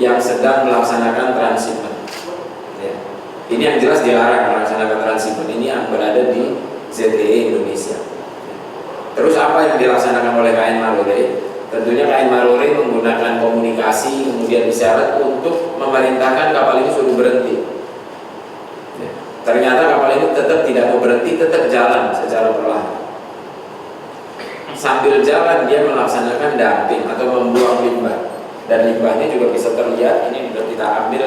yang sedang melaksanakan transshipment. Ya. Ini yang jelas dilarang melaksanakan transshipment ini yang berada di ZTE Indonesia. Terus apa yang dilaksanakan oleh KN Marore? Tentunya KN Marore menggunakan komunikasi kemudian isyarat untuk memerintahkan kapal ini suruh berhenti. Ya. Ternyata kapal ini tetap tidak mau berhenti, tetap jalan secara perlahan. Sambil jalan dia melaksanakan dumping atau membuang limbah, dan limbahnya juga bisa terlihat. Ini sudah kita ambil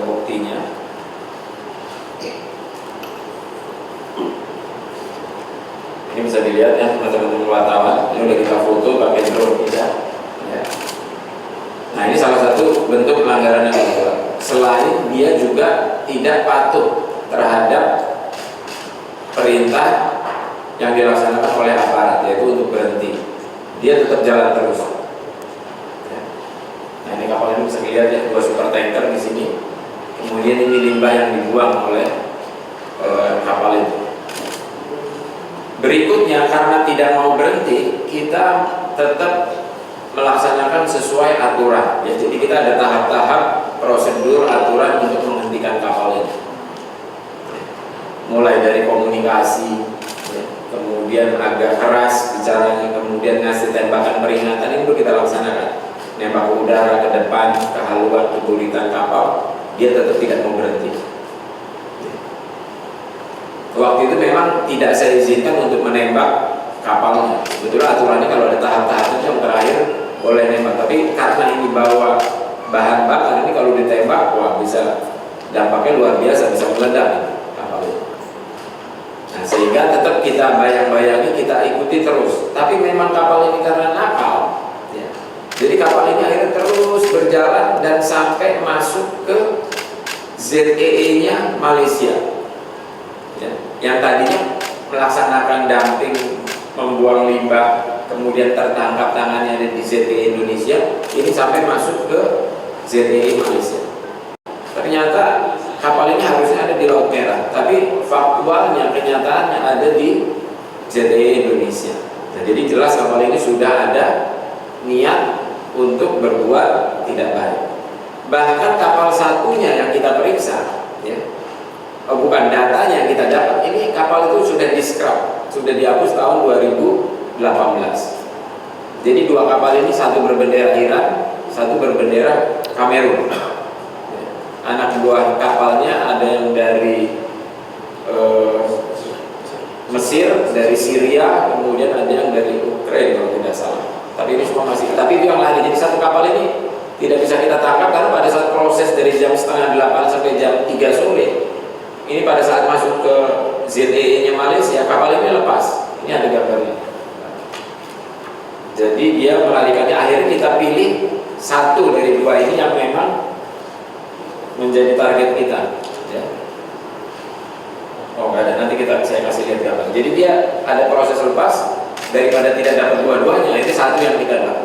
buktinya. Ini bisa dilihat ya teman-teman wartawan. Ini sudah kita foto pakai drone kita. Ya. Nah ini salah satu bentuk pelanggaran yang kedua. Selain dia juga tidak patuh terhadap perintah yang dilaksanakan oleh aparat, yaitu untuk berhenti. Dia tetap jalan terus. Ya. Nah ini kapal ini bisa dilihat ya, 2 super tanker di sini. Kemudian ini limbah yang dibuang oleh kapal itu. Berikutnya, karena tidak mau berhenti, kita tetap melaksanakan sesuai aturan. Ya, jadi kita ada tahap-tahap prosedur aturan untuk menghentikan kapal ini. Mulai dari komunikasi, ya, kemudian agak keras bicaranya, kemudian ngasih tembakan peringatan, ini perlu kita laksanakan. Nembak udara ke depan, kehaluan, kebulitan kapal, dia tetap tidak mau berhenti. Waktu itu memang tidak saya izinkan untuk menembak kapalnya. Sebetulnya aturannya kalau ada tahap-tahapnya yang terakhir boleh nembak, tapi karena ini bawa bahan bakar, ini kalau ditembak, wah bisa dampaknya luar biasa, bisa meledak kapal itu. Nah, sehingga tetap kita bayang-bayangi, kita ikuti terus. Tapi memang kapal ini karena nakal, ya. Jadi kapal ini akhirnya terus berjalan dan sampai masuk ke ZEE-nya Malaysia. Ya, yang tadinya melaksanakan dumping, membuang limbah, kemudian tertangkap tangannya di ZTE Indonesia, ini sampai masuk ke ZTE Malaysia. Ternyata kapal ini harusnya ada di Laut Merah, tapi faktualnya, kenyataannya ada di ZTE Indonesia. Nah, jadi jelas kapal ini sudah ada niat untuk berbuat tidak baik. Bahkan kapal satunya yang kita periksa, ya, bukan datanya yang kita dapat, ini kapal itu sudah di-scrap, sudah dihapus tahun 2018. Jadi 2 kapal ini, satu berbendera Iran, satu berbendera Kamerun. Anak buah kapalnya ada yang dari Mesir, dari Syria, kemudian ada yang dari Ukraina kalau tidak salah. Tapi ini semua masih, tapi itu yang lari. Jadi satu kapal ini tidak bisa kita tangkap karena pada saat proses dari jam 7:30 sampai jam 3 sore, ini pada saat masuk ke ZEE-nya Malaysia, kapal ini lepas. Ini ada gambarnya. Jadi dia melarikannya. Akhirnya kita pilih satu dari 2 ini yang memang menjadi target kita. Ya. Oh nggak ada, nanti saya kasih lihat gambar. Jadi dia ada proses lepas, daripada tidak dapat dua-duanya, itu satu yang kita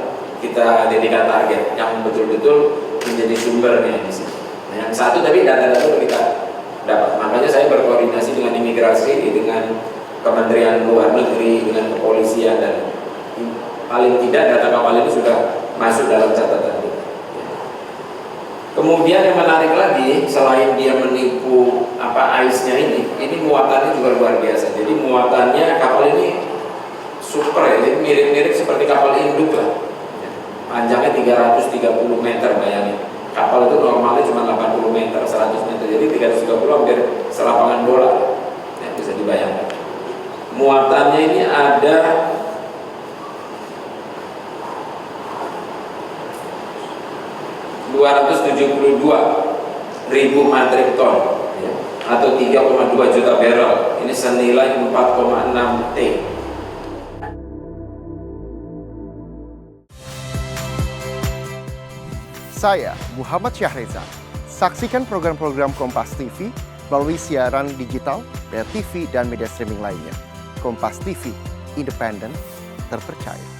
jadikan target, yang betul-betul menjadi sumbernya di sini. Nah, yang satu tapi data-data kita dapat. Makanya saya berkoordinasi dengan imigrasi, dengan Kementerian Luar Negeri, dengan kepolisian, dan paling tidak data kapal itu sudah masuk dalam catatan kita. Kemudian yang menarik lagi, selain dia menipu aisnya ini muatannya juga luar biasa. Jadi muatannya kapal ini super ya, jadi mirip-mirip seperti kapal induk lah. Panjangnya 330 meter, bayangin. Kapal itu normalnya cuma 80 meter, 100 meter, jadi 330 hampir selapangan bola. Ya, bisa dibayangkan. Muatannya ini ada 272.000 metrik ton, ya, atau 3,2 juta barrel. Ini senilai 4,6 T. Saya Muhammad Syahreza. Saksikan program-program Kompas TV melalui siaran digital, pay TV, dan media streaming lainnya. Kompas TV, independen, terpercaya.